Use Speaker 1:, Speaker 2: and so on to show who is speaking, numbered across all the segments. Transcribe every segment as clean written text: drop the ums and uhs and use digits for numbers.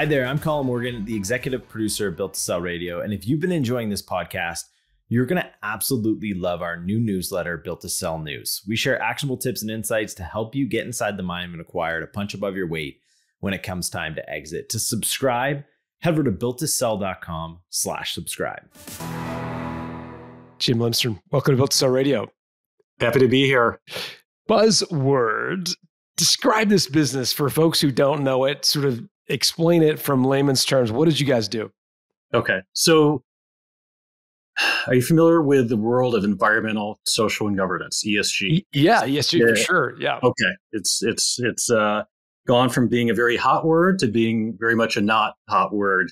Speaker 1: Hi there, I'm Colin Morgan, the executive producer of Built to Sell Radio. And if you've been enjoying this podcast, you're going to absolutely love our new newsletter, Built to Sell News. We share actionable tips and insights to help you get inside the mind of an acquirer to punch above your weight when it comes time to exit. To subscribe, head over to builttosell.com/subscribe.
Speaker 2: Jim Lindstrom, welcome to Built to Sell Radio.
Speaker 3: Happy to be here.
Speaker 2: BuzzWord. Describe this business for folks who don't know it, sort of explain it from layman's terms. What did you guys do?
Speaker 3: Okay. So are you familiar with the world of environmental, social, and governance, ESG?
Speaker 2: Yeah, ESG for sure. Yeah.
Speaker 3: Okay. It's gone from being a very hot word to being very much a not hot word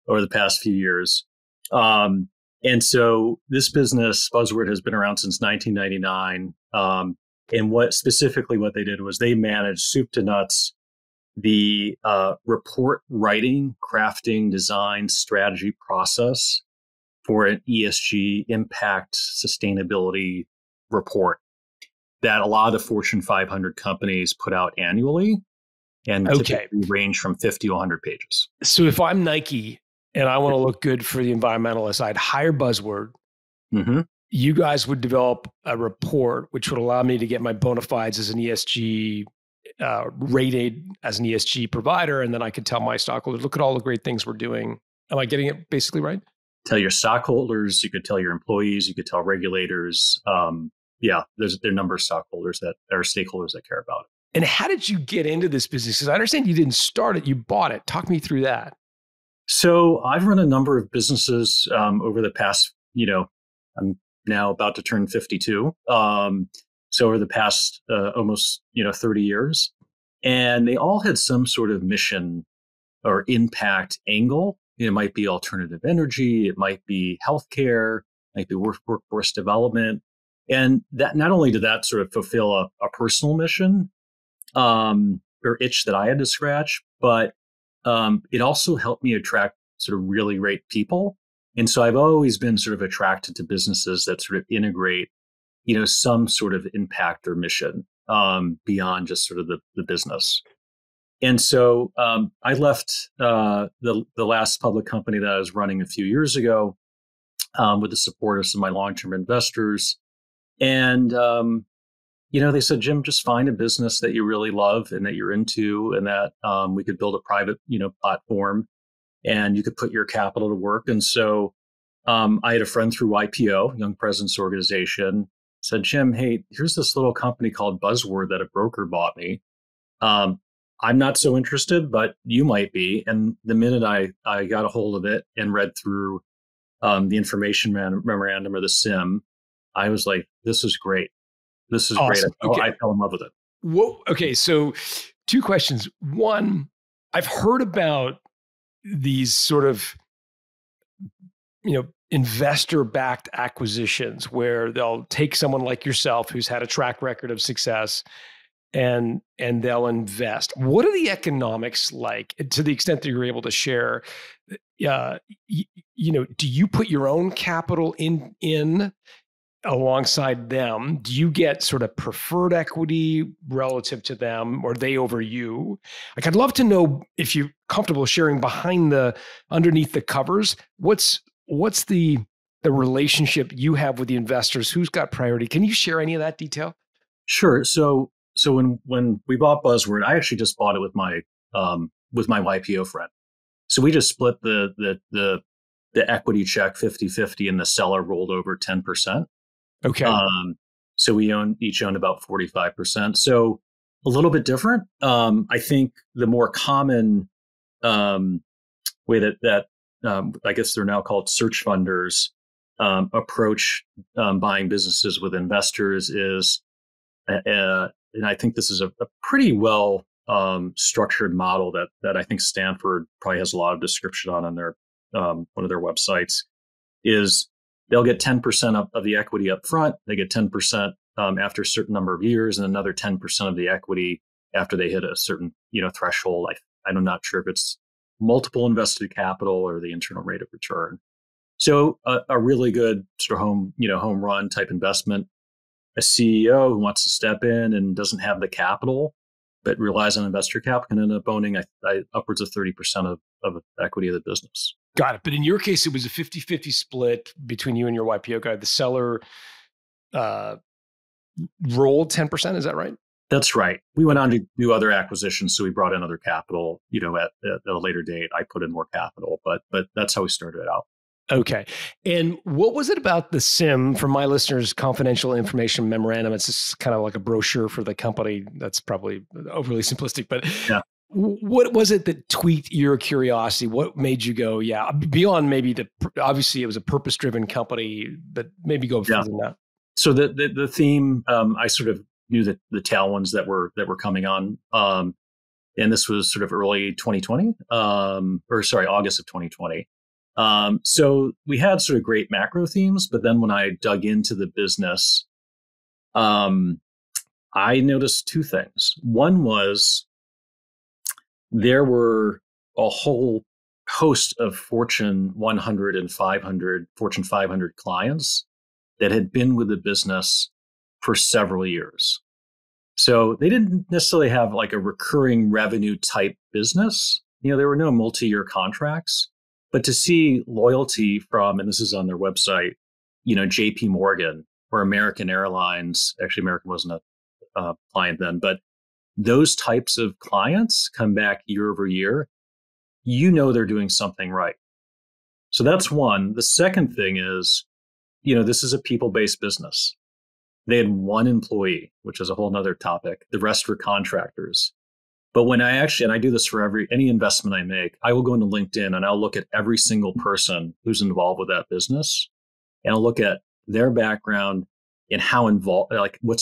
Speaker 3: over the past few years. And so this business, BuzzWord, has been around since 1999. And what they did was they managed soup to nuts the report writing, crafting, design, strategy process for an ESG impact sustainability report that a lot of the Fortune 500 companies put out annually, and typically range from 50 to 100 pages.
Speaker 2: So if I'm Nike and I want to look good for the environmentalist, I'd hire BuzzWord.
Speaker 3: Mm-hmm.
Speaker 2: You guys would develop a report which would allow me to get my bona fides as an ESG rated as an ESG provider, and then I could tell my stockholders, look at all the great things we're doing. Am I getting it basically right?
Speaker 3: Tell your stockholders, you could tell your employees, you could tell regulators. There are a number of stockholders that are stakeholders that care about it.
Speaker 2: And how did you get into this business? Because I understand you didn't start it, you bought it. Talk me through that.
Speaker 3: So I've run a number of businesses over the past, I'm now about to turn 52. So over the past almost 30 years, and they all had some sort of mission or impact angle. It might be alternative energy, it might be healthcare, it might be workforce development, and that not only did that sort of fulfill a personal mission or itch that I had to scratch, but it also helped me attract sort of really great people. And so I've always been sort of attracted to businesses that sort of integrate some sort of impact or mission beyond just sort of the business. And so I left the last public company that I was running a few years ago with the support of some of my long-term investors. And, they said, Jim, just find a business that you really love and that you're into, and that we could build a private, platform, and you could put your capital to work. And so I had a friend through YPO, Young Presidents Organization, said, Jim, hey, here's this little company called BuzzWord that a broker bought me. I'm not so interested, but you might be. And the minute I got a hold of it and read through the information memorandum or the SIM, I was like, this is great. This is awesome. Great. I fell in love with it.
Speaker 2: Whoa. Okay. So 2 questions. One, I've heard about these sort of, investor-backed acquisitions where they'll take someone like yourself who's had a track record of success and they'll invest. What are the economics like, to the extent that you're able to share? Do you put your own capital in alongside them? Do you get sort of preferred equity relative to them, or they over you? Like, I'd love to know if you're comfortable sharing underneath the covers. What's the relationship you have with the investors? Who's got priority? Can you share any of that detail?
Speaker 3: Sure. So when we bought BuzzWord, I actually just bought it with my YPO friend. So we just split the equity check 50-50, and the seller rolled over 10%.
Speaker 2: Okay.
Speaker 3: So we each owned about 45%. So a little bit different. I think the more common way that I guess they're now called search funders approach buying businesses with investors is, and I think this is a pretty well structured model that I think Stanford probably has a lot of description on their one of their websites, is they'll get 10% of the equity up front. They get 10% after a certain number of years, and another 10% of the equity after they hit a certain threshold. I'm not sure if it's multiple invested capital or the internal rate of return. So a really good sort of home run type investment. A CEO who wants to step in and doesn't have the capital, but relies on investor capital, can end up owning upwards of 30% of equity of the business.
Speaker 2: Got it. But in your case, it was a 50-50 split between you and your YPO guy. The seller uh, rolled 10%. Is that right?
Speaker 3: That's right. We went on to do other acquisitions, so we brought in other capital. At a later date, I put in more capital, but that's how we started it out.
Speaker 2: Okay. And what was it about the SIM, for my listeners, confidential information memorandum? It's just kind of like a brochure for the company. That's probably overly simplistic, but
Speaker 3: yeah.
Speaker 2: What was it that tweaked your curiosity? What made you go, yeah, beyond maybe obviously it was a purpose-driven company, but maybe go further than that?
Speaker 3: So the theme, I sort of knew that the tailwinds that were coming on. And this was sort of early 2020, August of 2020. So we had sort of great macro themes, but then when I dug into the business, I noticed two things. One was there were a whole host of Fortune 100 and 500, Fortune 500 clients that had been with the business for several years. So they didn't necessarily have like a recurring revenue type business. There were no multi-year contracts, but to see loyalty from, and this is on their website, JP Morgan or American Airlines, actually American wasn't a client then, but those types of clients come back year over year, they're doing something right. So that's one. The second thing is, this is a people-based business. They had one employee, which is a whole nother topic. The rest were contractors. But when and I do this for any investment I make, I will go into LinkedIn and I'll look at every single person who's involved with that business. And I'll look at their background and how involved, like what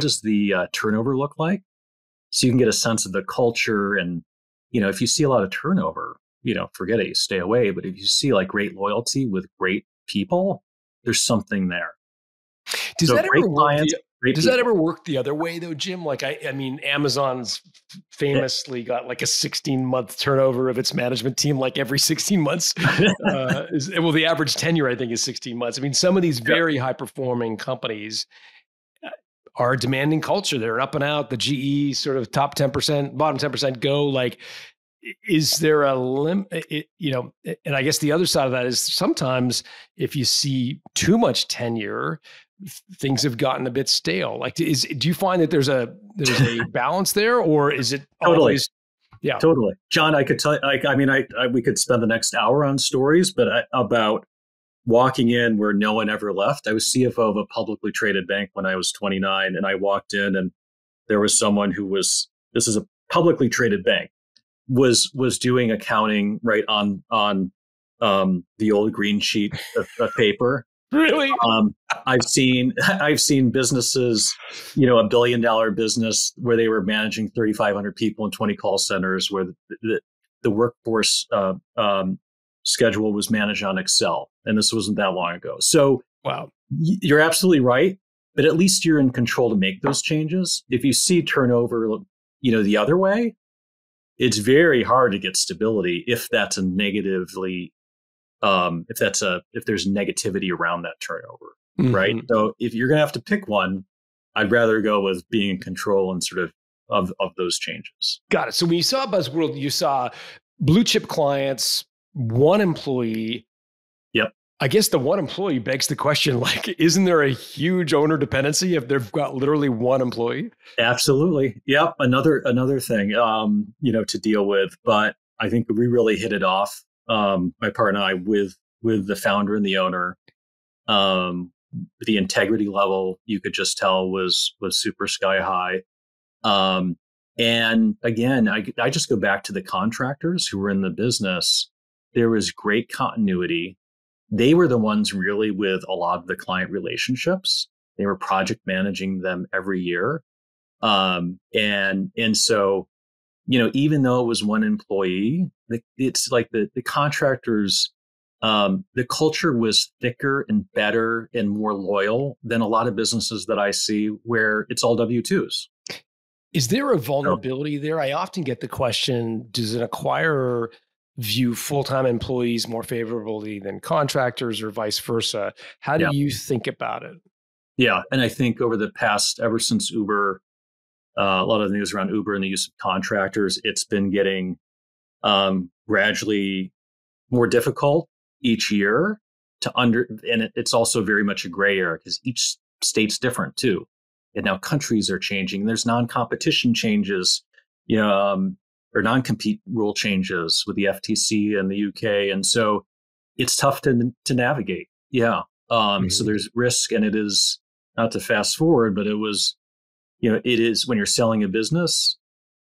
Speaker 3: does the turnover look like? So you can get a sense of the culture. And, if you see a lot of turnover, forget it, you stay away. But if you see like great loyalty with great people, there's something there.
Speaker 2: Does that ever work the other way though, Jim? Like, I mean, Amazon's famously got like a 16-month turnover of its management team, like every 16 months. The average tenure, I think, is 16 months. I mean, some of these very high-performing companies are a demanding culture. They're up and out. The GE sort of top 10%, bottom 10% go. Like, is there a limit? And I guess the other side of that is sometimes if you see too much tenure, things have gotten a bit stale. Like, do you find that there's a balance there, or is it always? Yeah,
Speaker 3: totally. John, I could tell you, we could spend the next hour on stories, but about walking in where no one ever left. I was CFO of a publicly traded bank when I was 29, and I walked in and there was someone this is a publicly traded bank, was doing accounting right on the old green sheet of paper.
Speaker 2: Really?
Speaker 3: I've seen businesses, $1 billion business where they were managing 3,500 people in 20 call centers, where the workforce schedule was managed on Excel, and this wasn't that long ago. So,
Speaker 2: wow,
Speaker 3: you're absolutely right, but at least you're in control to make those changes. If you see turnover, the other way, it's very hard to get stability if that's a negatively. If there's negativity around that turnover, right? So if you're going to have to pick one, I'd rather go with being in control and sort of those changes.
Speaker 2: Got it. So when you saw BuzzWord, you saw blue chip clients, one employee.
Speaker 3: Yep.
Speaker 2: I guess the one employee begs the question, like, isn't there a huge owner dependency if they've got literally one employee?
Speaker 3: Absolutely. Yep. Another thing, to deal with, but I think we really hit it off. My partner and I with the founder and the owner. The integrity level, you could just tell was super sky high. And again, I just go back to the contractors who were in the business. There was great continuity. They were the ones really with a lot of the client relationships. They were project managing them every year. And so, even though it was one employee, it's like the contractors, the culture was thicker and better and more loyal than a lot of businesses that I see where it's all W-2s.
Speaker 2: Is there a vulnerability there? I often get the question, does an acquirer view full-time employees more favorably than contractors or vice versa? How do you think about it?
Speaker 3: Yeah. And I think ever since Uber, a lot of the news around Uber and the use of contractors, it's been getting gradually more difficult each year and it's also very much a gray area because each state's different too. And now countries are changing. There's non-competition changes, or non-compete rule changes with the FTC and the UK. And so it's tough to navigate. Yeah. So there's risk, and it is, not to fast forward, but it is when you're selling a business,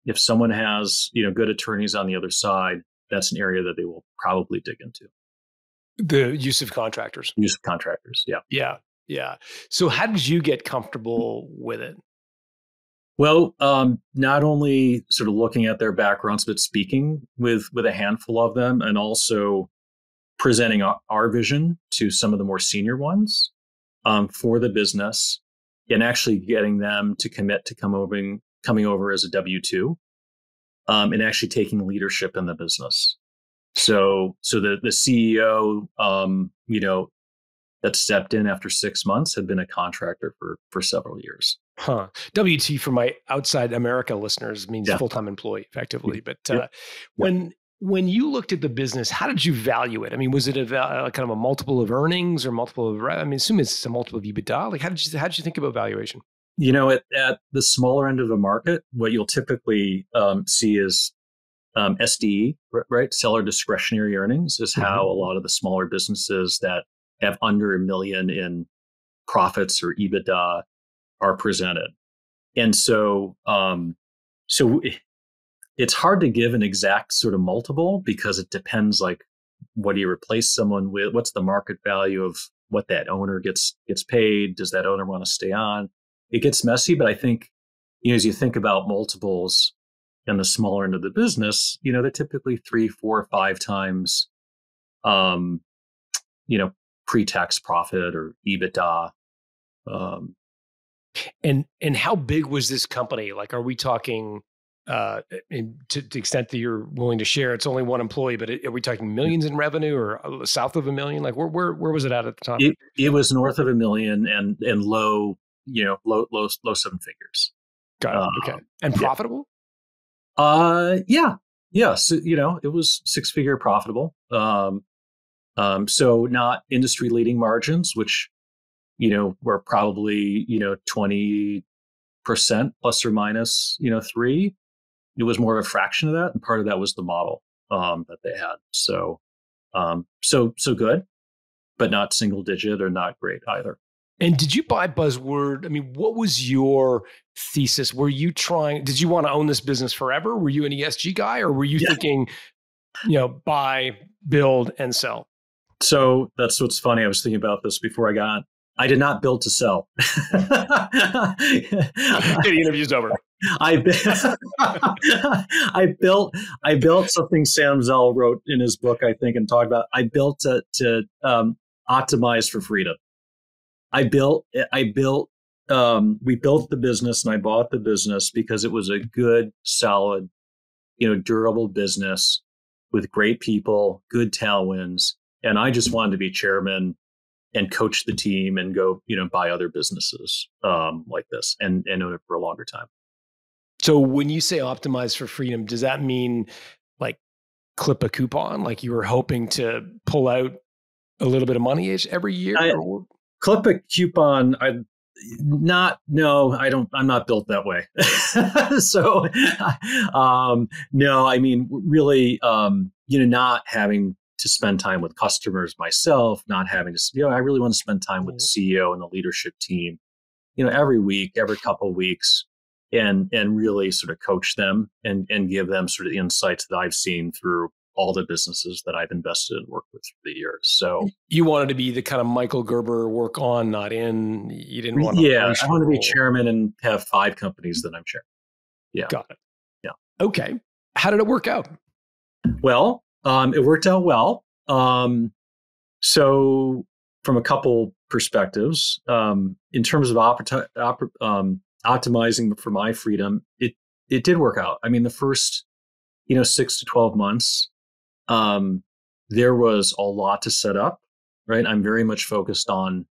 Speaker 3: if someone has, good attorneys on the other side, that's an area that they will probably dig into.
Speaker 2: The use of contractors.
Speaker 3: Use of contractors. Yeah.
Speaker 2: Yeah. Yeah. So how did you get comfortable with it?
Speaker 3: Well, not only sort of looking at their backgrounds, but speaking with a handful of them, and also presenting our vision to some of the more senior ones for the business, and actually getting them to commit to coming over as a W-2, and actually taking leadership in the business. So the CEO, that stepped in after 6 months had been a contractor for several years.
Speaker 2: Huh. W-2 for my outside America listeners means full-time employee, effectively. But when you looked at the business, how did you value it? I mean, was it a kind of a multiple of earnings or multiple of? I mean, assume it's a multiple of EBITDA. Like, how did you think about valuation?
Speaker 3: At the smaller end of the market, what you'll typically see is SDE, right? Seller discretionary earnings is how a lot of the smaller businesses that have under $1 million in profits or EBITDA are presented. And so, it's hard to give an exact sort of multiple because it depends, like, what do you replace someone with? What's the market value of what that owner gets paid? Does that owner want to stay on? It gets messy, but I think, as you think about multiples in the smaller end of the business, they're typically 3, 4, 5 times, pre-tax profit or EBITDA.
Speaker 2: And how big was this company? Like, are we talking, to the extent that you're willing to share, it's only one employee, but are we talking millions in revenue or south of $1 million? Like, where was it at the time?
Speaker 3: It was north of $1 million and low 7 figures.
Speaker 2: Got it. Okay. And profitable?
Speaker 3: Yeah. So, it was 6-figure profitable. So not industry leading margins, which, were probably, 20% plus or minus, 3. It was more of a fraction of that. And part of that was the model, that they had. So good, but not single digit or not great either.
Speaker 2: And did you buy BuzzWord? I mean, what was your thesis? Did you want to own this business forever? Were you an ESG guy, or were you thinking, buy, build, and sell?
Speaker 3: So that's what's funny. I was thinking about this before I got on. I did not build to sell.
Speaker 2: The interview's over.
Speaker 3: I built something Sam Zell wrote in his book, I think, and talked about. I built to optimize for freedom. We built the business, and I bought the business because it was a good, solid, durable business with great people, good tailwinds. And I just wanted to be chairman and coach the team and go, buy other businesses like this and own it for a longer time.
Speaker 2: So when you say optimize for freedom, does that mean like clip a coupon? Like you were hoping to pull out a little bit of money every year?
Speaker 3: Clip a coupon. I'm not built that way. So, no, I mean, really, not having to spend time with customers myself, not having to, I really want to spend time with the CEO and the leadership team, every week, every couple of weeks, and really sort of coach them and give them sort of insights that I've seen through all the businesses that I've invested and worked with through the years. So
Speaker 2: you wanted to be the kind of Michael Gerber work on, not in. You didn't want to.
Speaker 3: Yeah, I want to be chairman and have 5 companies that I'm chair. Yeah,
Speaker 2: got it.
Speaker 3: Yeah.
Speaker 2: Okay. How did it work out?
Speaker 3: Well, it worked out well. So from a couple perspectives, in terms of optimizing for my freedom, it did work out. I mean, the first 6 to 12 months, there was a lot to set up, right? I'm very much focused on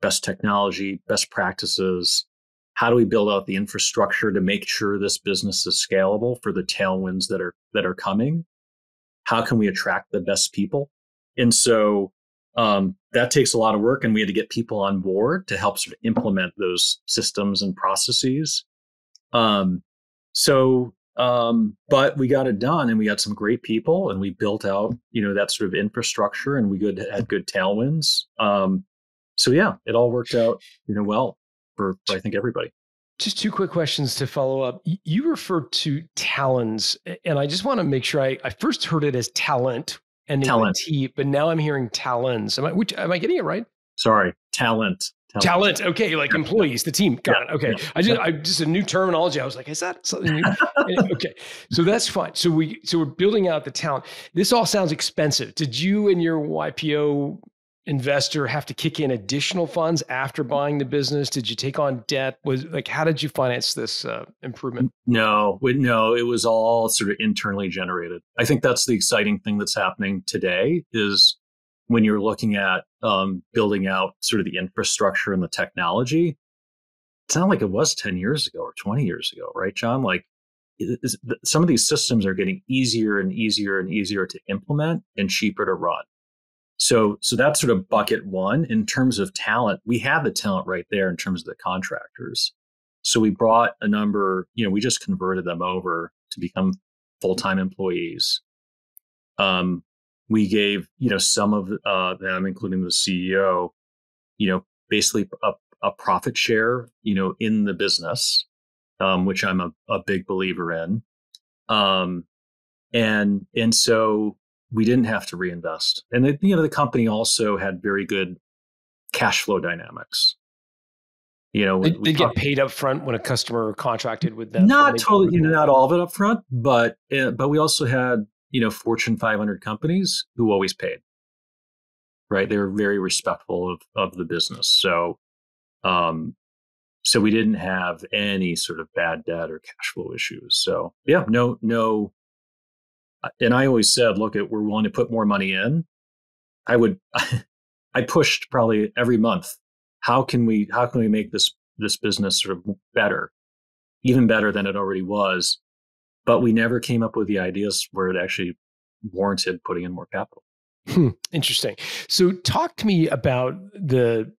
Speaker 3: best technology, best practices. How do we build out the infrastructure to make sure this business is scalable for the tailwinds that are coming? how can we attract the best people? And so that takes a lot of work, and we had to get people on board to help sort of implement those systems and processes. But we got it done, and we got some great people, and we built out, that sort of infrastructure, and we had good tailwinds. So yeah, it all worked out, well for I think everybody.
Speaker 2: Just two quick questions to follow up. You referred to talents, and I just want to make sure I first heard it as talent and T, but now I'm hearing talents. Am I getting it right?
Speaker 3: Sorry, talent.
Speaker 2: Talent. Okay, like employees, the team. Got it. Okay. I just a new terminology. I was like, is that something new? Okay. So that's fine. So we're building out the talent. This all sounds expensive. Did you and your YPO investor have to kick in additional funds after buying the business? Did you take on debt? How did you finance this improvement?
Speaker 3: No, it was all sort of internally generated. I think that's the exciting thing that's happening today is when you're looking at building out sort of the infrastructure and the technology. It's not like it was 10 years ago or 20 years ago, right, John? Like some of these systems are getting easier and easier and easier to implement and cheaper to run. So that's sort of bucket one. In terms of talent, we have the talent right there in terms of the contractors. So we brought a number, we just converted them over to become full-time employees. We gave, some of them, including the CEO, basically a profit share, in the business, which I'm a big believer in. And so we didn't have to reinvest. And the company also had very good cash flow dynamics.
Speaker 2: They get paid up front when a customer contracted with them.
Speaker 3: Not totally, not all of it up front, but we also had, Fortune 500 companies who always paid. Right? They were very respectful of the business. So we didn't have any sort of bad debt or cash flow issues. So yeah, no. And I always said, look, we're willing to put more money in. I pushed probably every month. How can we make this business sort of better, even better than it already was? But we never came up with the ideas where it actually warranted putting in more capital.
Speaker 2: Interesting. So talk to me about the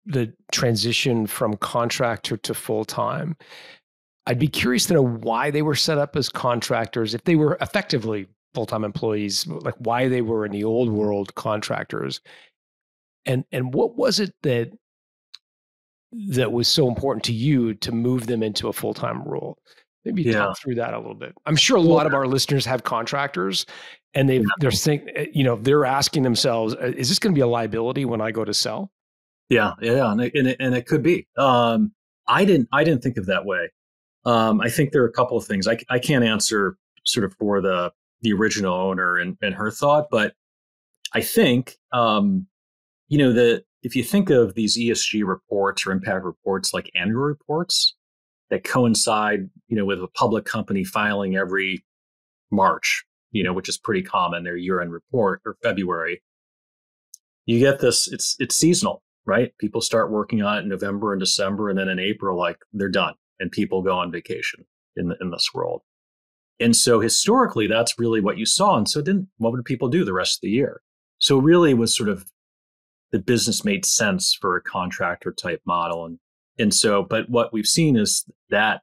Speaker 2: transition from contractor to full-time. I'd be curious to know why they were set up as contractors, if they were effectively full-time employees, like why they were in the old world contractors. And what was it that was so important to you to move them into a full-time role? Maybe talk through that a little bit. I'm sure a lot of our listeners have contractors, and they're asking themselves, "Is this going to be a liability when I go to sell?"
Speaker 3: Yeah, and it could be. I didn't think of that way. I think there are a couple of things. I can't answer sort of for the original owner and her thought, but I think if you think of these ESG reports or impact reports like annual reports that coincide, with a public company filing every March, which is pretty common, their year-end report, or February, you get this, it's seasonal, right? People start working on it in November and December, and then in April, like they're done, and people go on vacation in this world. And so historically, that's really what you saw. And so what would people do the rest of the year? So it really was sort of the business made sense for a contractor type model. And so, but what we've seen is that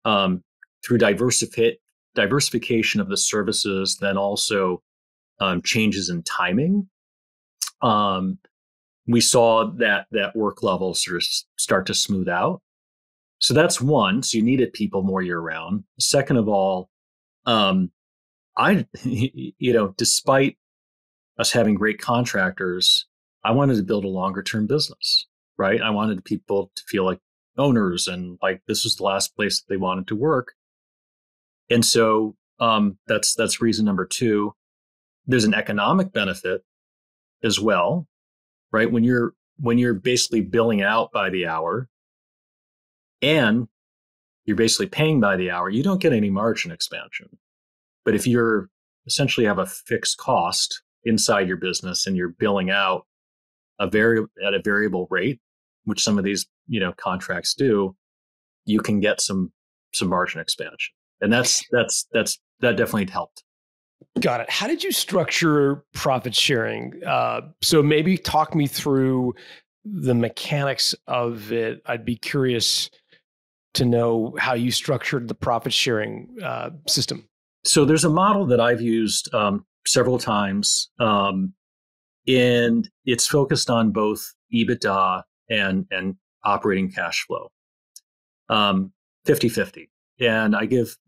Speaker 3: through diversification of the services, then also changes in timing, we saw that work level sort of start to smooth out. So that's one. So you needed people more year round. Second of all, despite us having great contractors, I wanted to build a longer term business, right? I wanted people to feel like owners and like this was the last place that they wanted to work. And so that's reason number two. There's an economic benefit as well, right? When you're basically billing out by the hour and you're basically paying by the hour, you don't get any margin expansion. But if you're essentially have a fixed cost inside your business and you're billing out at a variable rate, which some of these contracts do, you can get some margin expansion, and that definitely helped.
Speaker 2: Got it. How did you structure profit sharing? So maybe talk me through the mechanics of it. I'd be curious to know how you structured the profit sharing system.
Speaker 3: So there's a model that I've used several times, and it's focused on both EBITDA and operating cash flow, 50-50. And I give,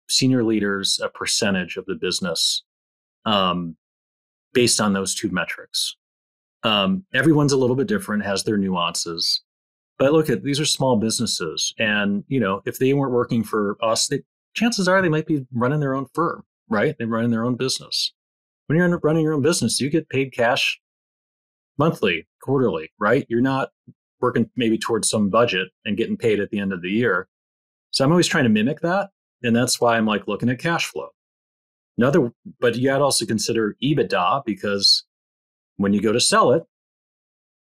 Speaker 3: senior leaders a percentage of the business based on those two metrics. Everyone's a little bit different, has their nuances. But look, these are small businesses. And, if they weren't working for us, chances are they might be running their own firm, right? They're running their own business. When you're running your own business, you get paid cash monthly, quarterly, right? You're not working maybe towards some budget and getting paid at the end of the year. So I'm always trying to mimic that. And that's why I'm like looking at cash flow. But you got to also consider EBITDA, because when you go to sell it,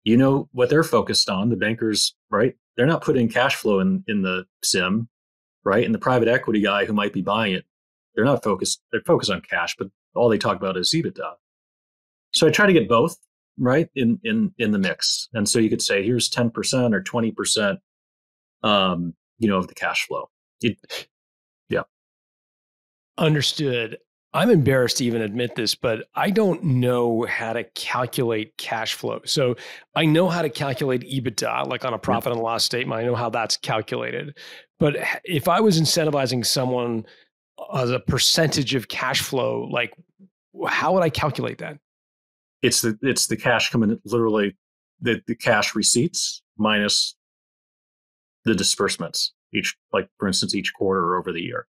Speaker 3: you know what they're focused on. The bankers, right? They're not putting cash flow in the sim, right? And the private equity guy who might be buying it, they're not focused. They're focused on cash, but all they talk about is EBITDA. So I try to get both, right, in the mix. And so you could say, here's 10% or 20%, of the cash flow. Yeah.
Speaker 2: Understood. I'm embarrassed to even admit this, but I don't know how to calculate cash flow. So I know how to calculate EBITDA, like on a profit and loss statement. I know how that's calculated. But if I was incentivizing someone as a percentage of cash flow, like how would I calculate that?
Speaker 3: It's the cash coming, literally the cash receipts minus the disbursements for instance, each quarter or over the year.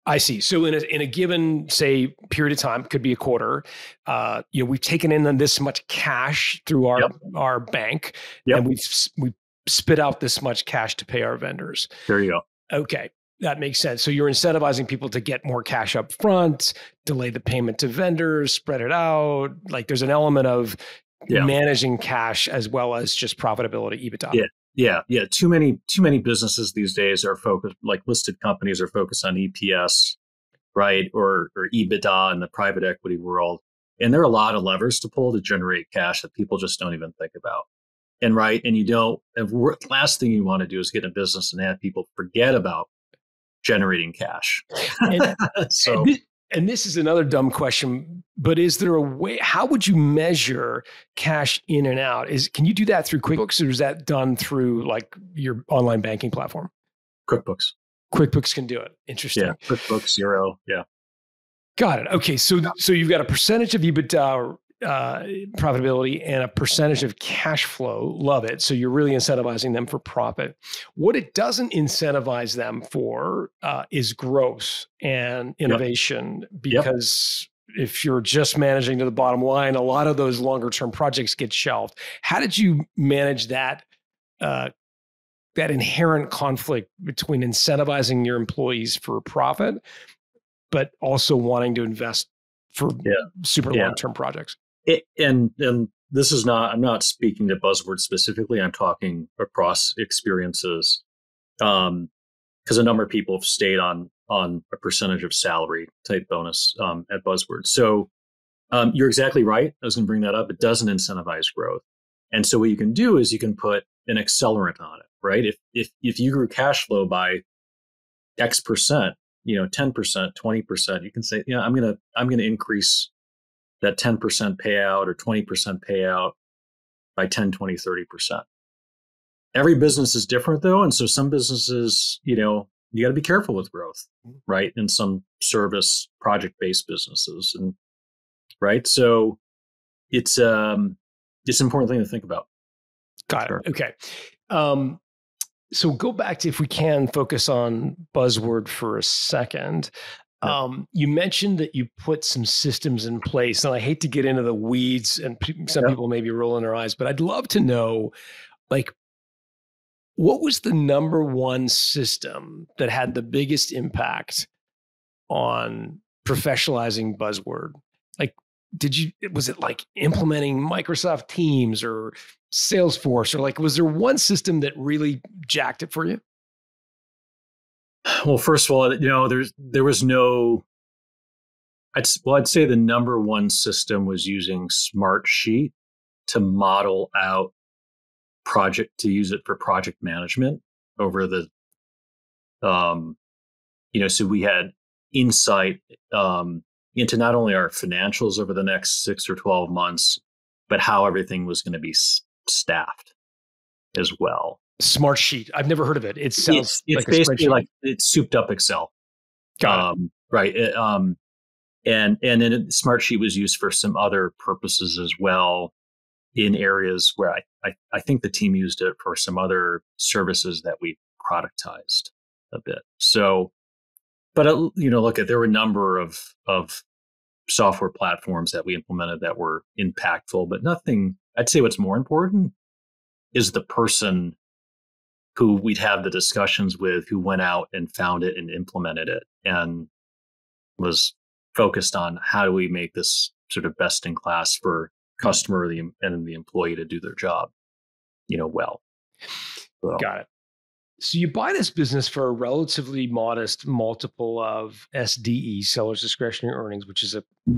Speaker 2: I see. So in a given, say, period of time, could be a quarter, we've taken in this much cash through our bank, and we spit out this much cash to pay our vendors.
Speaker 3: There you go.
Speaker 2: Okay, that makes sense. So you're incentivizing people to get more cash up front, delay the payment to vendors, spread it out. Like there's an element of managing cash as well as just profitability, EBITDA.
Speaker 3: Yeah. Too many businesses these days are focused, like listed companies are focused on EPS, right? Or EBITDA in the private equity world. And there are a lot of levers to pull to generate cash that people just don't even think about. And last thing you want to do is get a business and have people forget about generating cash.
Speaker 2: And this is another dumb question, but is there a way, how would you measure cash in and out? Can you do that through QuickBooks, or is that done through like your online banking platform?
Speaker 3: QuickBooks.
Speaker 2: QuickBooks can do it. Interesting.
Speaker 3: Yeah, QuickBooks, Xero. Yeah.
Speaker 2: Got it. Okay. So you've got a percentage of EBITDA profitability and a percentage of cash flow. Love it. So you're really incentivizing them for profit. What it doesn't incentivize them for is growth and innovation, because if you're just managing to the bottom line, a lot of those longer term projects get shelved. How did you manage that inherent conflict between incentivizing your employees for profit, but also wanting to invest for super long-term projects?
Speaker 3: And this is not, I'm not speaking to BuzzWord specifically. I'm talking across experiences, because a number of people have stayed on a percentage of salary type bonus at BuzzWord. So you're exactly right. I was going to bring that up. It doesn't incentivize growth. And so what you can do is you can put an accelerant on it, right? If you grew cash flow by X percent, 10%, 20%, you can say, I'm going to increase that 10% payout or 20% payout by 10, 20, 30%. Every business is different though. And so some businesses, you got to be careful with growth, right? In some service project-based businesses, and right. So it's an important thing to think about.
Speaker 2: Got it. Okay. So go back to, if we can, focus on BuzzWord for a second. You mentioned that you put some systems in place, and I hate to get into the weeds, and some people may be rolling their eyes, but I'd love to know, like, what was the number one system that had the biggest impact on professionalizing BuzzWord? Like, was it like implementing Microsoft Teams or Salesforce, or like, was there one system that really jacked it for you?
Speaker 3: Well, first of all, there was no I'd say the number one system was using Smartsheet to model out to use it for project management over the, so we had insight into not only our financials over the next 6 or 12 months, but how everything was going to be staffed as well.
Speaker 2: Smartsheet. I've never heard of it. It sounds
Speaker 3: it's
Speaker 2: like
Speaker 3: basically like it's souped up Excel.
Speaker 2: Got it.
Speaker 3: Right. And then Smartsheet was used for some other purposes as well in areas where I think the team used it for some other services that we productized a bit. So, but there were a number of software platforms that we implemented that were impactful, but nothing. I'd say what's more important is the person who we'd have the discussions with, who went out and found it and implemented it and was focused on how do we make this sort of best in class for customer and the employee to do their job, well. So.
Speaker 2: Got it. So you buy this business for a relatively modest multiple of SDE, seller's discretionary earnings, which is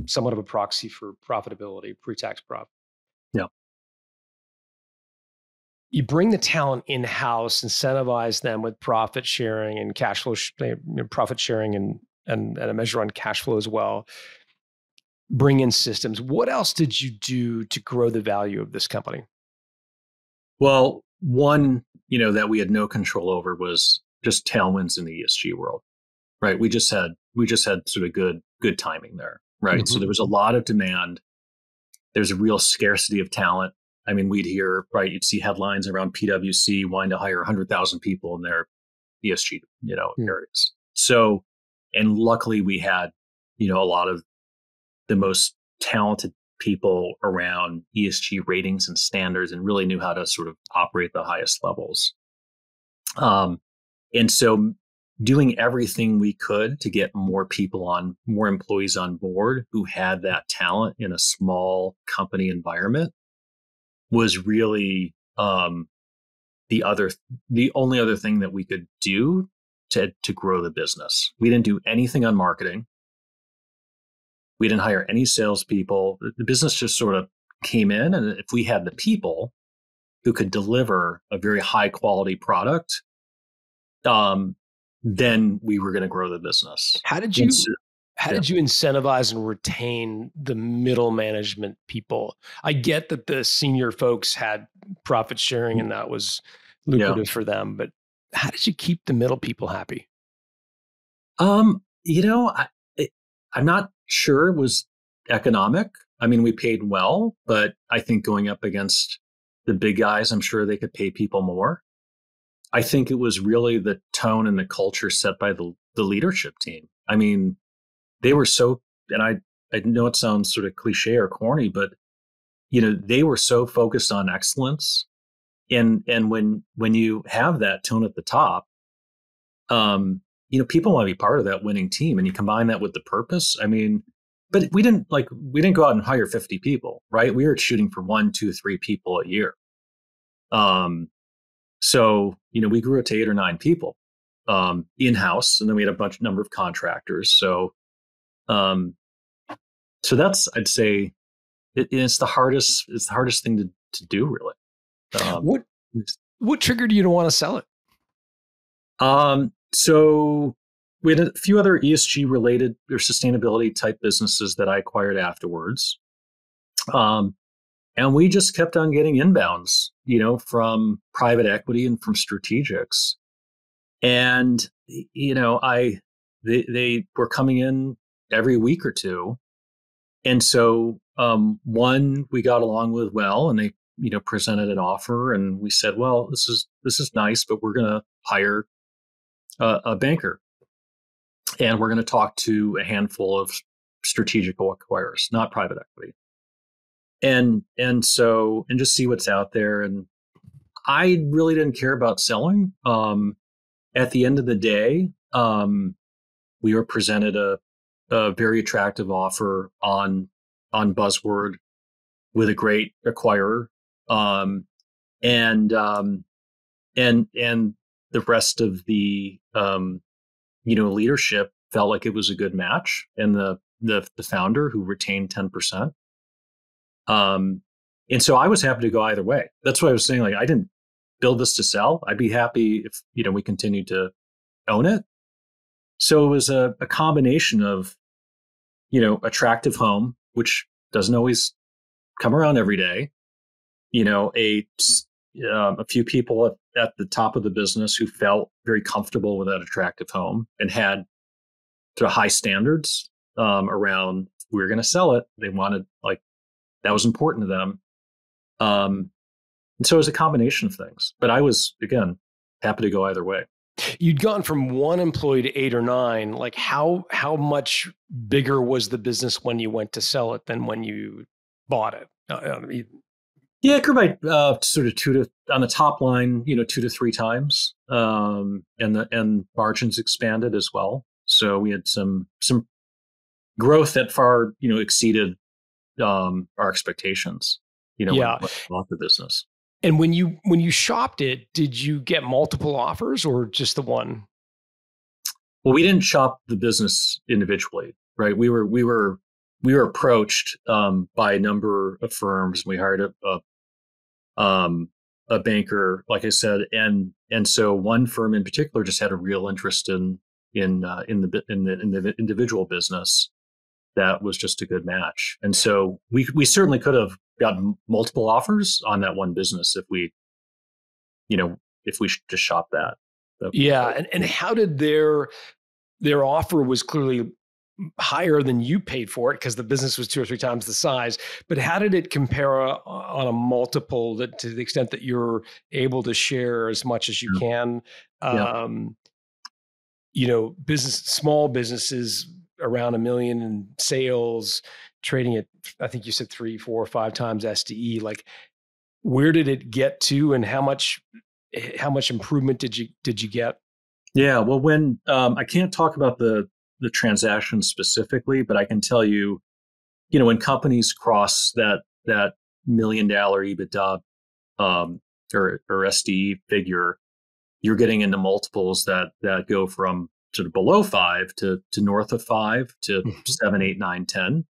Speaker 2: somewhat of a proxy for profitability, pre-tax profit.
Speaker 3: Yeah.
Speaker 2: You bring the talent in-house, incentivize them with profit sharing and cash flow, profit sharing and a measure on cash flow as well. Bring in systems. What else did you do to grow the value of this company?
Speaker 3: Well, one, that we had no control over was just tailwinds in the ESG world, right? We just had sort of good timing there, right?
Speaker 2: Mm-hmm.
Speaker 3: So there was a lot of demand. There's a real scarcity of talent. I mean, we'd hear, right? You'd see headlines around PwC wanting to hire 100,000 people in their ESG, areas. So, and luckily we had, a lot of the most talented people around ESG ratings and standards and really knew how to sort of operate the highest levels. And so doing everything we could to get more employees on board who had that talent in a small company environment was really the only other thing that we could do to grow the business. We didn't do anything on marketing. We didn't hire any salespeople. The business just sort of came in, and if we had the people who could deliver a very high quality product, then we were going to grow the business.
Speaker 2: How did you incentivize and retain the middle management people? I get that the senior folks had profit sharing and that was lucrative for them, but how did you keep the middle people happy?
Speaker 3: I'm not sure it was economic. I mean, we paid well, but I think going up against the big guys, I'm sure they could pay people more. I think it was really the tone and the culture set by the leadership team. I mean, they were so, and I know it sounds sort of cliche or corny, but they were so focused on excellence. And when you have that tone at the top, people want to be part of that winning team, and you combine that with the purpose. I mean, but we didn't go out and hire 50 people, right? We were shooting for 1, 2, 3 people a year. So, we grew it to 8 or 9 people, in-house, and then we had a number of contractors. So, so that's, I'd say it's the hardest thing to do, really.
Speaker 2: What triggered you to want to sell it?
Speaker 3: So we had a few other ESG related or sustainability type businesses that I acquired afterwards. And we just kept on getting inbounds, from private equity and from strategics. And, they were coming in every week or two. And so, one we got along with well, and they, presented an offer, and we said, well, this is nice, but we're going to hire a banker, and we're going to talk to a handful of strategic acquirers, not private equity, and just see what's out there. And I really didn't care about selling. At the end of the day, we were presented a very attractive offer on BuzzWord with a great acquirer, and the rest of the leadership felt like it was a good match, and the the founder who retained 10%. And so I was happy to go either way. That's what I was saying. Like, I didn't build this to sell. I'd be happy if, we continued to own it. So it was a combination of, attractive home, which doesn't always come around every day. A few people at the top of the business who felt very comfortable with that attractive home and had sort of high standards around, we were going to sell it. They wanted, like, that was important to them. And so it was a combination of things. But I was, again, happy to go either way.
Speaker 2: You'd gone from 1 employee to 8 or 9. Like, how much bigger was the business when you went to sell it than when you bought it?
Speaker 3: Yeah, it grew by sort of on the top line, 2 to 3 times, and margins expanded as well. So we had some growth that far exceeded our expectations. When we bought the business.
Speaker 2: And when you shopped it, did you get multiple offers or just the one?
Speaker 3: Well, we didn't shop the business individually, right? We were approached by a number of firms. We hired a banker, like I said, and so one firm in particular just had a real interest in the individual business. That was just a good match, and so we certainly could have gotten multiple offers on that one business if we just shop that.
Speaker 2: Yeah, and how did their offer was clearly higher than you paid for it because the business was 2 or 3 times the size. But how did it compare on a multiple that, to the extent that you're able to share as much as you can? Small businesses around $1 million in sales, trading at, I think you said 3, 4, 5 times SDE. Like, where did it get to, and how much improvement did you get?
Speaker 3: Yeah, well, when I can't talk about the transaction specifically, but I can tell you, when companies cross that $1 million EBITDA or SDE figure, you're getting into multiples that go from sort of below 5 to north of 5 to 7, 8, 9, 10.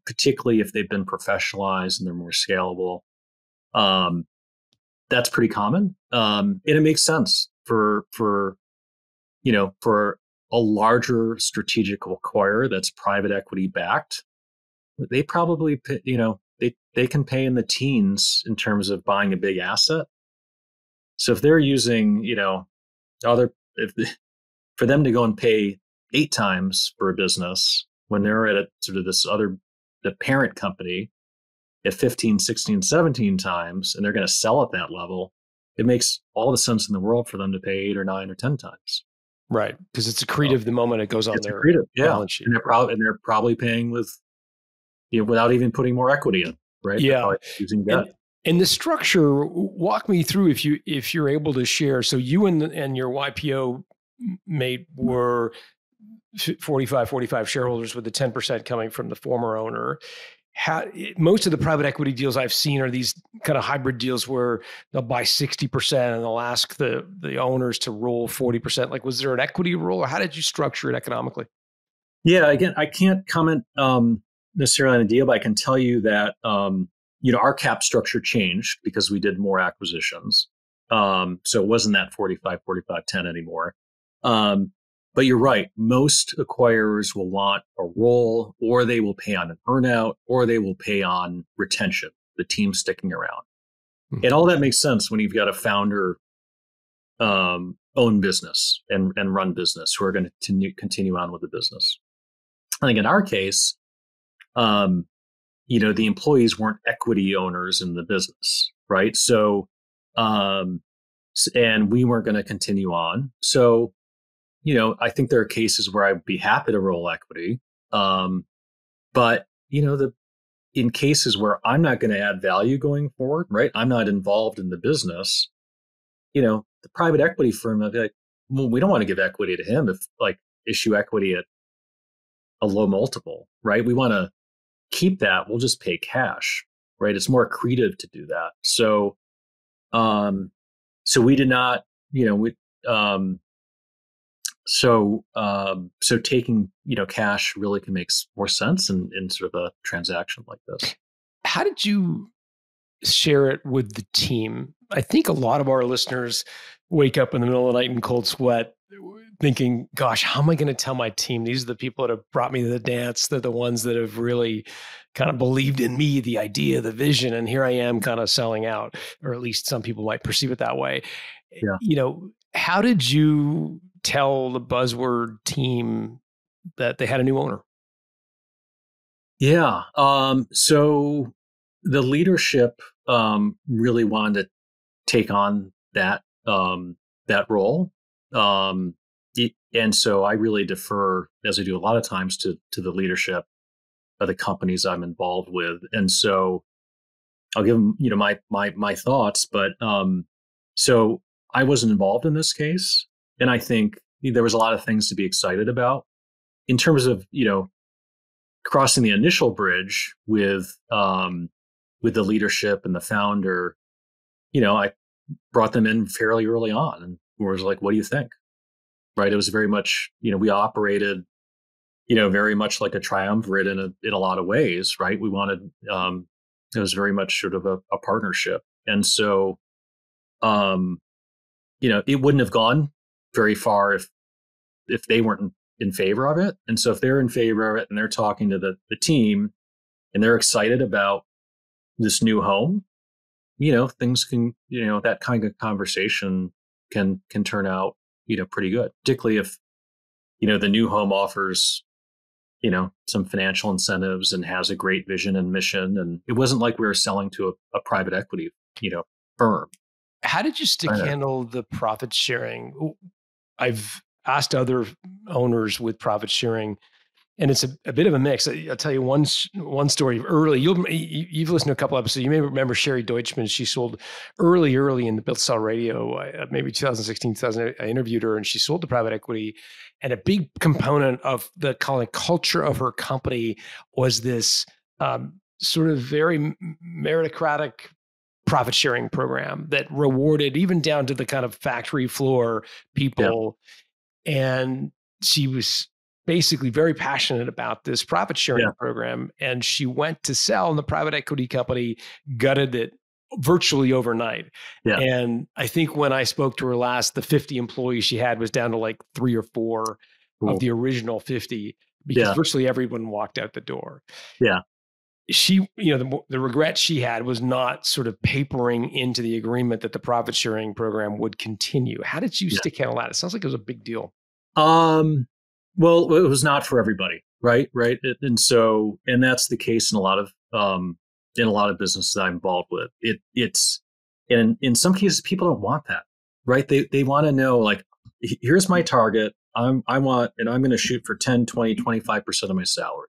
Speaker 3: Particularly if they've been professionalized and they're more scalable. That's pretty common. And it makes sense for a larger strategic acquirer that's private equity backed. They probably, they can pay in the teens in terms of buying a big asset. So if they're using, for them to go and pay 8 times for a business when they're at the parent company at 15, 16, 17 times, and they're going to sell at that level, it makes all the sense in the world for them to pay 8 or 9 or 10 times.
Speaker 2: Right. Because it's accretive the moment it goes on their balance sheet.
Speaker 3: And they're probably paying without even putting more equity in, right?
Speaker 2: Yeah.
Speaker 3: Using debt. And
Speaker 2: the structure, walk me through if you're able to share. So you and your YPO mate were 45 shareholders with the 10% coming from the former owner. Most of the private equity deals I've seen are these kind of hybrid deals where they'll buy 60% and they'll ask the owners to roll 40%. Like, was there an equity roll, or how did you structure it economically?
Speaker 3: Yeah, again, I can't comment necessarily on the deal, but I can tell you that our cap structure changed because we did more acquisitions. So it wasn't that 45, 10 anymore. But you're right. Most acquirers will want a roll, or they will pay on an earnout, or they will pay on retention, the team sticking around. Mm-hmm. And all that makes sense when you've got a founder own business and run business who are going to continue on with the business. I think in our case, the employees weren't equity owners in the business, right? So, and we weren't going to continue on. So, I think there are cases where I'd be happy to roll equity. But, in cases where I'm not going to add value going forward, right? I'm not involved in the business, the private equity firm would be like, well, we don't want to give equity to him if issue equity at a low multiple, right? We want to keep that. We'll just pay cash, right? It's more accretive to do that. So, so we did not, so taking, cash really can make more sense in sort of a transaction like this.
Speaker 2: How did you share it with the team? I think a lot of our listeners wake up in the middle of the night in cold sweat thinking, gosh, how am I going to tell my team? These are the people that have brought me to the dance. They're the ones that have really kind of believed in me, the idea, the vision. And here I am kind of selling out, or at least some people might perceive it that way.
Speaker 3: Yeah.
Speaker 2: How did you tell the BuzzWord team that they had a new owner?
Speaker 3: Yeah. So the leadership really wanted to take on that role. And so I really defer, as I do a lot of times, to the leadership of the companies I'm involved with. And so I'll give them, my thoughts. But so I wasn't involved in this case, and I think there was a lot of things to be excited about in terms of crossing the initial bridge with the leadership and the founder. I brought them in fairly early on and was like, "What do you think?" Right? It was very much, we operated, very much like a triumvirate in a lot of ways, right? We wanted, it was very much sort of a partnership, and so, it wouldn't have gone very far if they weren't in favor of it. And so if they're in favor of it and they're talking to the team and they're excited about this new home, things can, that kind of conversation can turn out, pretty good, particularly if, the new home offers, some financial incentives and has a great vision and mission. And it wasn't like we were selling to a private equity, firm.
Speaker 2: How did you stick handle the profit sharing? I've asked other owners with profit sharing, and it's a bit of a mix. I'll tell you one story early. You've listened to a couple episodes. You may remember Sherry Deutschman. She sold early in the Built to Sell radio, maybe 2016, 2000. I interviewed her, and she sold to private equity. And a big component of the culture of her company was this sort of very meritocratic profit sharing program that rewarded even down to the kind of factory floor people. Yeah. And she was basically very passionate about this profit sharing program. And she went to sell, and the private equity company gutted it virtually overnight. Yeah. And I think when I spoke to her last, the 50 employees she had was down to like 3 or 4 of the original 50, because virtually everyone walked out the door. Yeah. She, the regret she had was not sort of papering into the agreement that the profit sharing program would continue. How did you stick handle that? It sounds like it was a big deal.
Speaker 3: Well, it was not for everybody, right? Right. And that's the case in a lot of businesses I'm involved with. And in some cases, people don't want that, right? They want to know, like, here's my target. I'm going to shoot for 10, 20, 25% of my salary.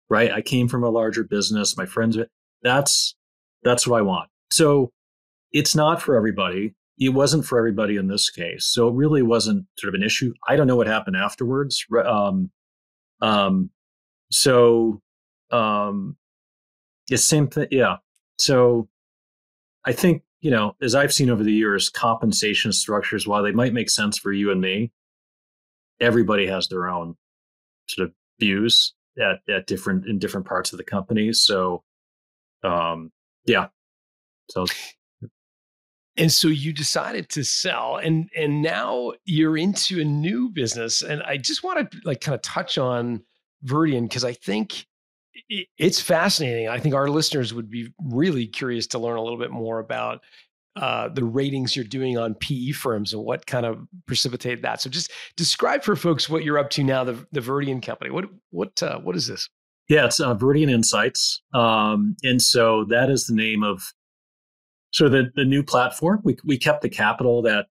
Speaker 3: Right. I came from a larger business. My friends, that's what I want. So it's not for everybody. It wasn't for everybody in this case. So it really wasn't sort of an issue. I don't know what happened afterwards. It's same thing. Yeah. So I think, as I've seen over the years, compensation structures, while they might make sense for you and me, everybody has their own sort of views in different parts of the company. So, yeah.
Speaker 2: And so you decided to sell, and now you're into a new business. And I just want to kind of touch on Verdian, because I think it's fascinating. I think our listeners would be really curious to learn a little bit more about the ratings you're doing on PE firms and what kind of precipitated that. So just describe for folks what you're up to now, the Verdian company. What is this?
Speaker 3: Yeah, it's Verdian Insights. And so that is the name of the new platform. We kept the capital that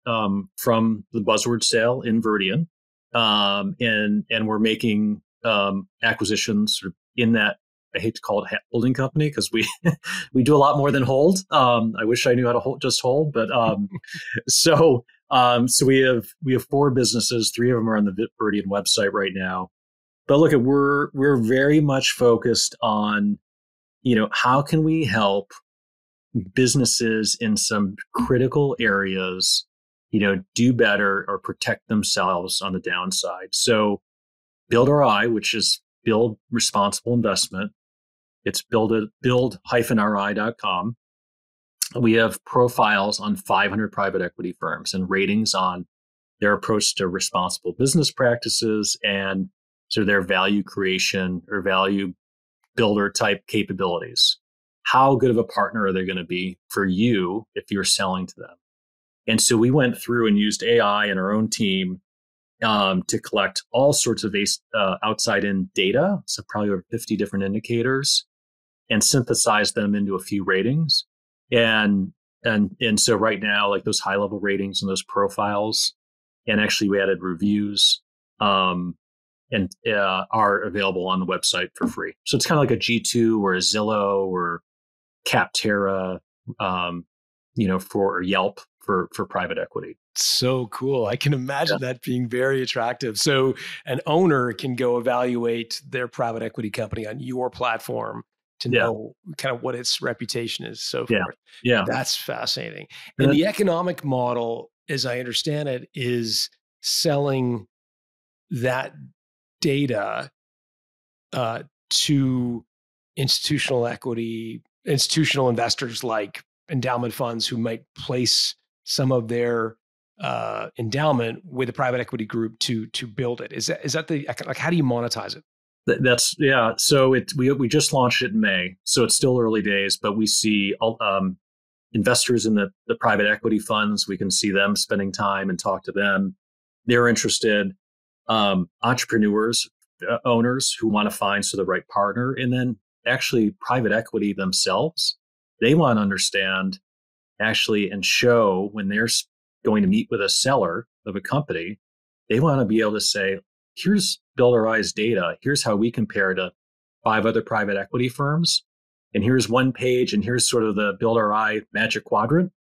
Speaker 3: from the BuzzWord sale in Verdian. And we're making acquisitions sort of in that. I hate to call it holding company, because we do a lot more than hold. I wish I knew how to just hold, but so we have 4 businesses. 3 of them are on the Verdian website right now. But look, we're very much focused on, how can we help businesses in some critical areas do better or protect themselves on the downside. So Build RI, which is Build Responsible Investment, it's build-ri.com. We have profiles on 500 private equity firms and ratings on their approach to responsible business practices and sort of their value creation or value builder type capabilities. How good of a partner are they going to be for you if you're selling to them? And so we went through and used AI and our own team to collect all sorts of outside-in data, so probably over 50 different indicators, and synthesize them into a few ratings. And so right now, like those high-level ratings and those profiles, and actually we added reviews, and are available on the website for free. So it's kind of like a G2 or a Zillow or Capterra, for Yelp for private equity.
Speaker 2: So cool. I can imagine that being very attractive. So an owner can go evaluate their private equity company on your platform to know kind of what its reputation is, so forth.
Speaker 3: Yeah.
Speaker 2: That's fascinating. And the economic model, as I understand it, is selling that data to institutional investors like endowment funds who might place some of their endowment with a private equity group to build it. Is that how do you monetize it?
Speaker 3: So we just launched it in May, so it's still early days, but we see investors in the private equity funds. We can see them spending time and talk to them. They're interested. Entrepreneurs, owners who want to find the right partner, and then actually private equity themselves. They want to understand actually and show when they're going to meet with a seller of a company, they want to be able to say, here's Build RI's data. Here's how we compare to 5 other private equity firms. And here's one page, and here's sort of the Build RI magic quadrant.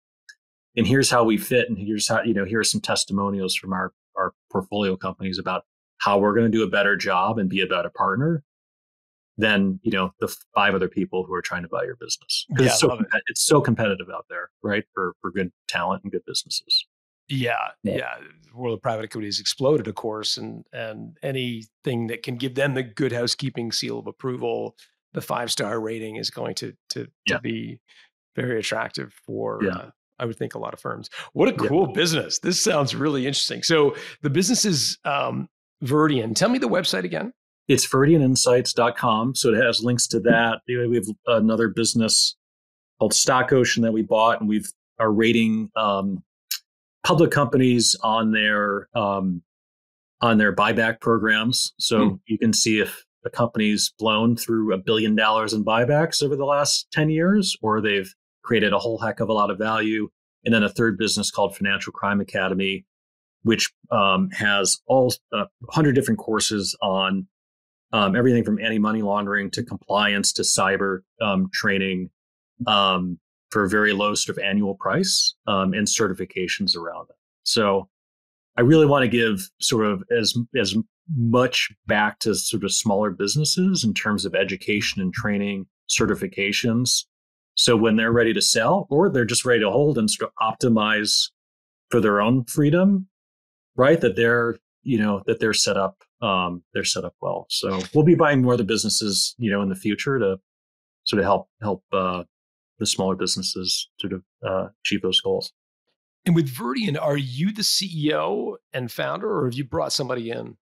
Speaker 3: And here's how we fit. And here's how, here's some testimonials from our portfolio companies about how we're going to do a better job and be a better partner than, the 5 other people who are trying to buy your business. Because it's so competitive out there, right? For good talent and good businesses.
Speaker 2: Yeah. The world of private equity has exploded, of course, and anything that can give them the good housekeeping seal of approval, the 5-star rating, is going to be very attractive for, I would think, a lot of firms. What a cool business. This sounds really interesting. So the business is Verdian. Tell me the website again.
Speaker 3: It's verdianinsights.com. So it has links to that. We have another business called Stock Ocean that we bought, and are rating public companies on their buyback programs. So you can see if a company's blown through $1 billion in buybacks over the last 10 years, or they've created a whole heck of a lot of value. And then a third business called Financial Crime Academy, which has 100 different courses on everything from anti-money laundering to compliance to cyber training for a very low sort of annual price, and certifications around it. So I really want to give sort of as much back to sort of smaller businesses in terms of education and training, certifications. So when they're ready to sell, or they're just ready to hold and sort of optimize for their own freedom, right? That they're set up well. So we'll be buying more of the businesses, in the future to sort of help the smaller businesses sort of achieve those goals.
Speaker 2: And with Verdian, are you the CEO and founder, or have you brought somebody in?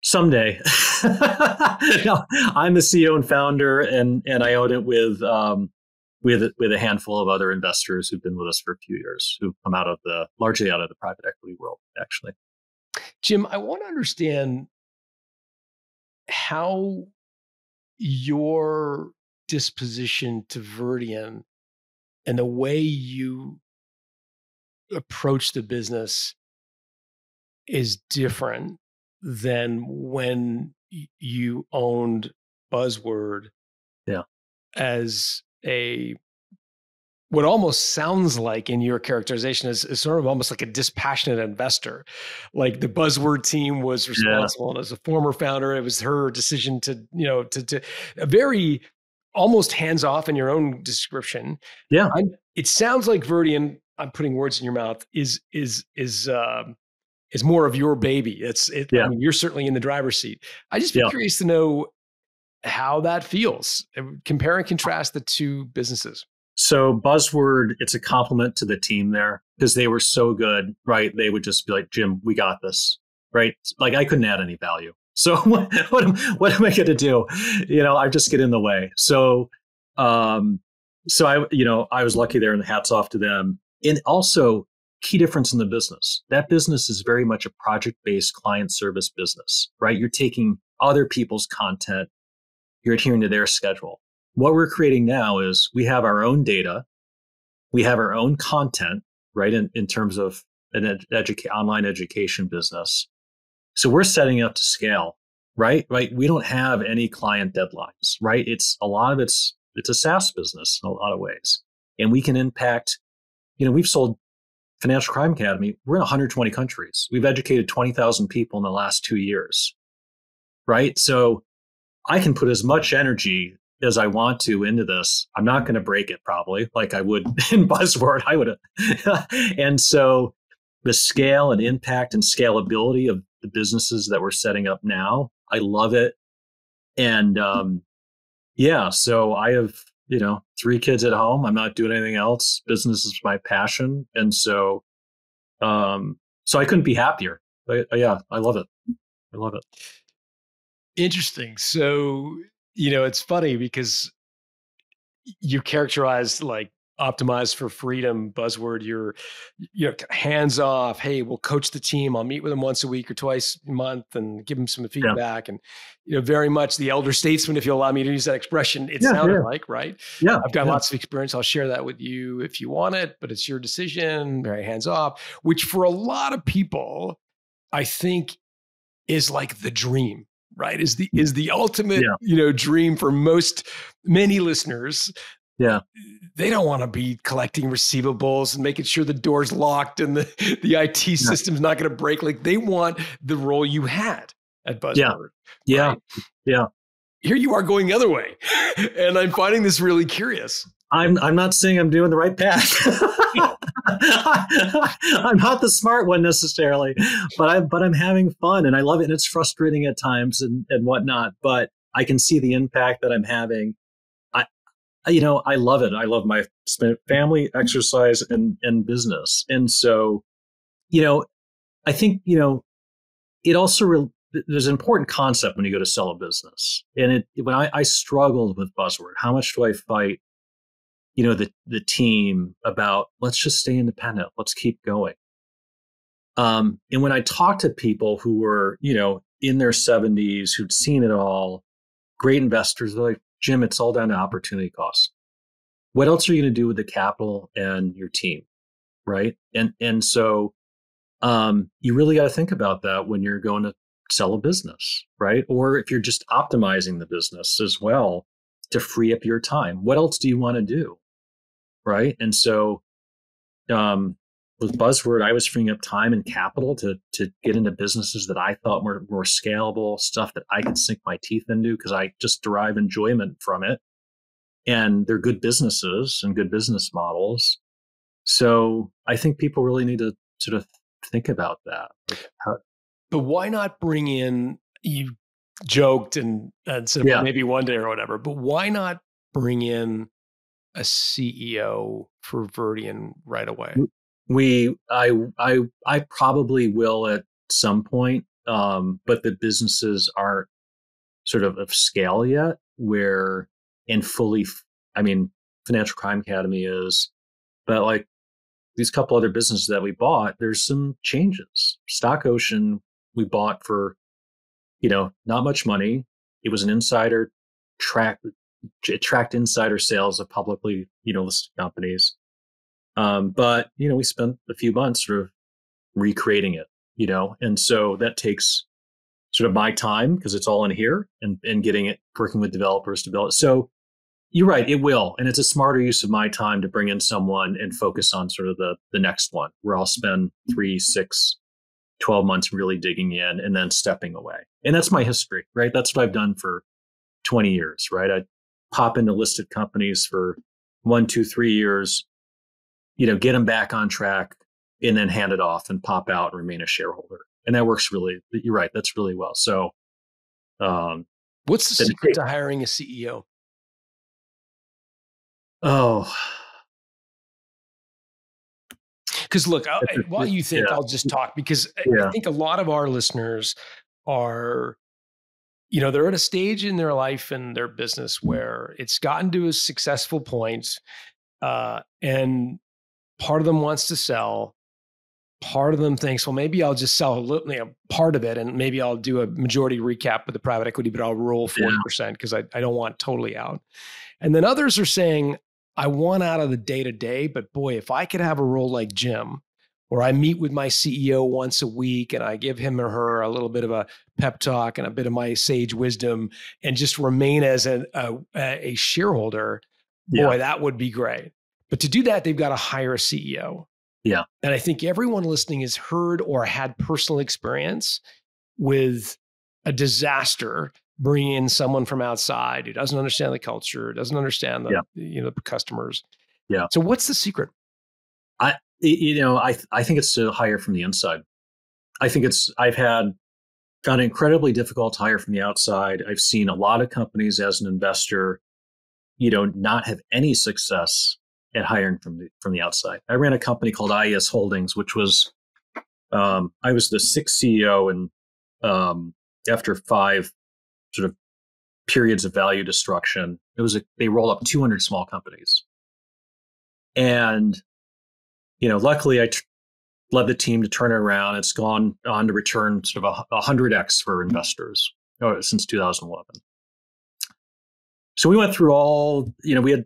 Speaker 3: Someday. No, I'm the CEO and founder, and I own it with a handful of other investors who've been with us for a few years, who've come largely out of the private equity world, actually.
Speaker 2: Jim, I want to understand how your disposition to Verdian and the way you approach the business is different than when you owned BuzzWord as what almost sounds like, in your characterization, is sort of almost like a dispassionate investor. Like the BuzzWord team was responsible, and as a former founder, it was her decision to a very almost hands-off in your own description.
Speaker 3: Yeah.
Speaker 2: It sounds like Verdian I'm putting words in your mouth, is more of your baby. I
Speaker 3: Yeah.
Speaker 2: mean, you're certainly in the driver's seat. I just be
Speaker 3: Yeah.
Speaker 2: curious to know how that feels. Compare and contrast the two businesses.
Speaker 3: So BuzzWord, it's a compliment to the team there because they were so good, right? They would just be like, Jim, we got this, right? Like I couldn't add any value. So what am I going to do? I just get in the way. So I was lucky there, and hats off to them. And also, key difference in the business. That business is very much a project-based client service business, right? You're taking other people's content, you're adhering to their schedule. What we're creating now is we have our own data, we have our own content, right? In terms of an online education business. So we're setting up to scale, right? Right. We don't have any client deadlines, right? It's a SaaS business in a lot of ways, and we can impact. We've sold Financial Crime Academy. We're in 120 countries. We've educated 20,000 people in the last 2 years, right? So I can put as much energy as I want to into this. I'm not going to break it probably like I would in BuzzWord. I would have. And so the scale and impact and scalability of the businesses that we're setting up now, I love it. And so I have, 3 kids at home. I'm not doing anything else. Business is my passion. And so I couldn't be happier. I love it. I love it.
Speaker 2: Interesting. So, it's funny because you characterize like optimized for freedom BuzzWord. You're hands off. Hey, we'll coach the team. I'll meet with them once a week or twice a month and give them some feedback. And very much the elder statesman, if you'll allow me to use that expression. It sounded like, right?
Speaker 3: Yeah,
Speaker 2: I've got lots of experience. I'll share that with you if you want it, but it's your decision. Very hands off. Which for a lot of people, I think, is like the dream. Right, is the ultimate dream for many listeners.
Speaker 3: Yeah,
Speaker 2: they don't want to be collecting receivables and making sure the door's locked and the IT system's not going to break. Like they want the role you had at BuzzWord.
Speaker 3: Yeah,
Speaker 2: right?
Speaker 3: Yeah.
Speaker 2: Here you are going the other way, and I'm finding this really curious.
Speaker 3: I'm not saying I'm doing the right path. I'm not the smart one necessarily, but I'm having fun and I love it. And it's frustrating at times and whatnot, but I can see the impact that I'm having. I love it. I love my family, exercise, and business. And so, I think, it also there's an important concept when you go to sell a business. And when I struggled with BuzzWord, how much do I fight? The team about let's just stay independent. Let's keep going. And when I talk to people who were, in their 70s, who'd seen it all, great investors, they're like, Jim, it's all down to opportunity cost. What else are you going to do with the capital and your team? Right. And so you really got to think about that when you're going to sell a business, right? Or if you're just optimizing the business as well to free up your time. What else do you want to do? Right. And so with BuzzWord, I was freeing up time and capital to get into businesses that I thought were more scalable, stuff that I could sink my teeth into because I just derive enjoyment from it. And they're good businesses and good business models. So I think people really need to sort of think about that.
Speaker 2: But why not bring in, you joked and said maybe one day or whatever, but why not bring in a CEO for Verdian right away?
Speaker 3: I probably will at some point, but the businesses aren't sort of scale yet Financial Crime Academy is, but like these couple other businesses that we bought, there's some changes. Stock Ocean, we bought for, not much money. It was an insider it tracked insider sales of publicly, listed companies. But, we spent a few months sort of recreating it, and so that takes sort of my time because it's all in here and getting it, working with developers to build it. So you're right, it will. And it's a smarter use of my time to bring in someone and focus on sort of the next one where I'll spend 3, 6, 12 months really digging in and then stepping away. And that's my history, right? That's what I've done for 20 years, right? I pop into listed companies for 1, 2, 3 years, get them back on track and then hand it off and pop out and remain a shareholder. And that works really, you're right, that's really well. So
Speaker 2: what's the secret to hiring a CEO?
Speaker 3: Oh,
Speaker 2: because look, while you think, I'll just talk, because I think a lot of our listeners are, they're at a stage in their life and their business where it's gotten to a successful point, and part of them wants to sell. Part of them thinks, well, maybe I'll just sell a little, part of it, and maybe I'll do a majority recap with the private equity, but I'll roll 40% because I don't want totally out. And then others are saying, I want out of the day-to-day, but boy, if I could have a role like Jim, where I meet with my CEO once a week and I give him or her a little bit of a pep talk and a bit of my sage wisdom and just remain as a shareholder, boy, that would be great. But to do that, they've got to hire a CEO.
Speaker 3: Yeah.
Speaker 2: And I think everyone listening has heard or had personal experience with a disaster bringing in someone from outside who doesn't understand the culture, doesn't understand the the customers.
Speaker 3: Yeah.
Speaker 2: So what's the secret?
Speaker 3: I think it's to hire from the inside. I think I've found it incredibly difficult to hire from the outside. I've seen a lot of companies as an investor, not have any success at hiring from the outside. I ran a company called IES Holdings, which was, I was the sixth CEO, and after 5 sort of periods of value destruction, they rolled up 200 small companies. And, luckily I led the team to turn it around. It's gone on to return sort of 100x for investors since 2011. So we went through all, we had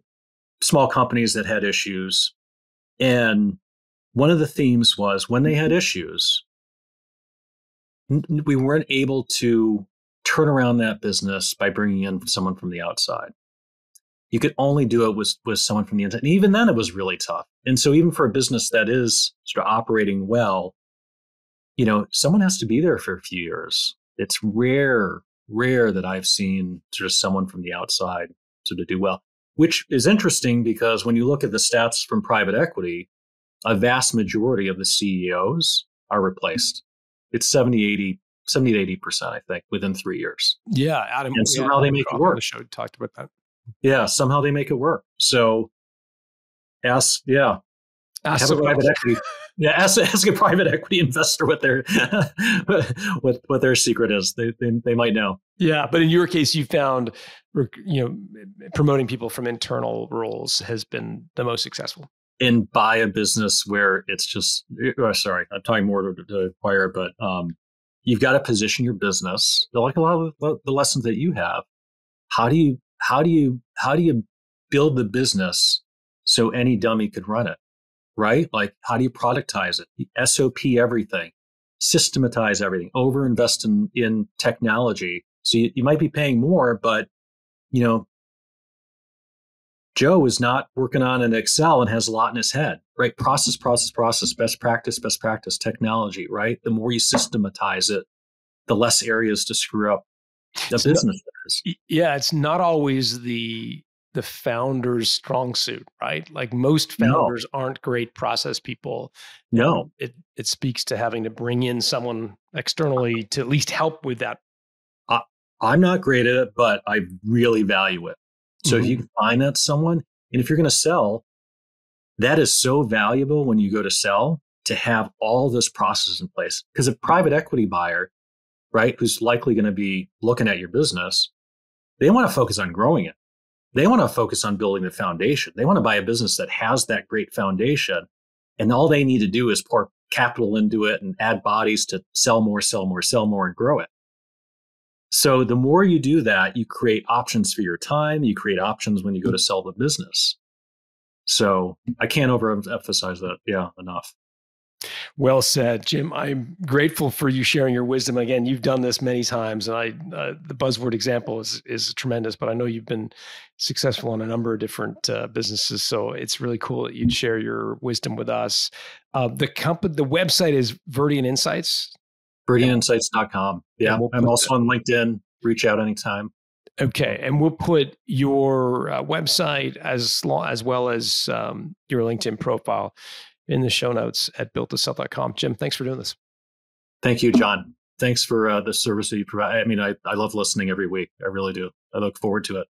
Speaker 3: small companies that had issues. And one of the themes was when they had issues, we weren't able to turn around that business by bringing in someone from the outside. You could only do it with someone from the inside. And even then it was really tough. And so even for a business that is sort of operating well, someone has to be there for a few years. It's rare that I've seen sort of someone from the outside sort of do well, which is interesting because when you look at the stats from private equity, a vast majority of the CEOs are replaced. It's 70 to 80%, I think, within 3 years.
Speaker 2: Yeah, Adam.
Speaker 3: And somehow they make it work.
Speaker 2: The show talked about that.
Speaker 3: Yeah, somehow they make it work. So ask a private equity. Yeah, ask a private equity investor what their what their secret is. They might know.
Speaker 2: Yeah, but in your case, you found promoting people from internal roles has been the most successful.
Speaker 3: And buy a business where it's just. Sorry, I'm talking more to acquire, but you've got to position your business. Like a lot of the lessons that you have. How do you build the business so any dummy could run it? Right? Like, how do you productize it? SOP everything, systematize everything, overinvest in technology. So you might be paying more, but, Joe is not working on an Excel and has a lot in his head, right? Process, best practice, technology, right? The more you systematize it, the less areas to screw up the business.
Speaker 2: Yeah, it's not always the founder's strong suit, right? Like most founders aren't great process people.
Speaker 3: No.
Speaker 2: It speaks to having to bring in someone externally to at least help with that.
Speaker 3: I'm not great at it, but I really value it. So if you can find that someone, and if you're going to sell, that is so valuable when you go to sell to have all this process in place. Because a private equity buyer, right, who's likely going to be looking at your business, they want to focus on growing it. They want to focus on building the foundation. They want to buy a business that has that great foundation, and all they need to do is pour capital into it and add bodies to sell more, and grow it. So the more you do that, you create options for your time. You create options when you go to sell the business. So I can't overemphasize that, enough.
Speaker 2: Well said, Jim. I'm grateful for you sharing your wisdom. Again, you've done this many times, and the BuzzWord example is tremendous. But I know you've been successful in a number of different businesses, so it's really cool that you'd share your wisdom with us. The website is Verdian Insights.
Speaker 3: VerdianInsights.com. Yeah, I'm also on LinkedIn. Reach out anytime.
Speaker 2: Okay, and we'll put your website as well as your LinkedIn profile in the show notes at builttosell.com. Jim, thanks for doing this.
Speaker 3: Thank you, John. Thanks for the service that you provide. I mean, I love listening every week. I really do. I look forward to it.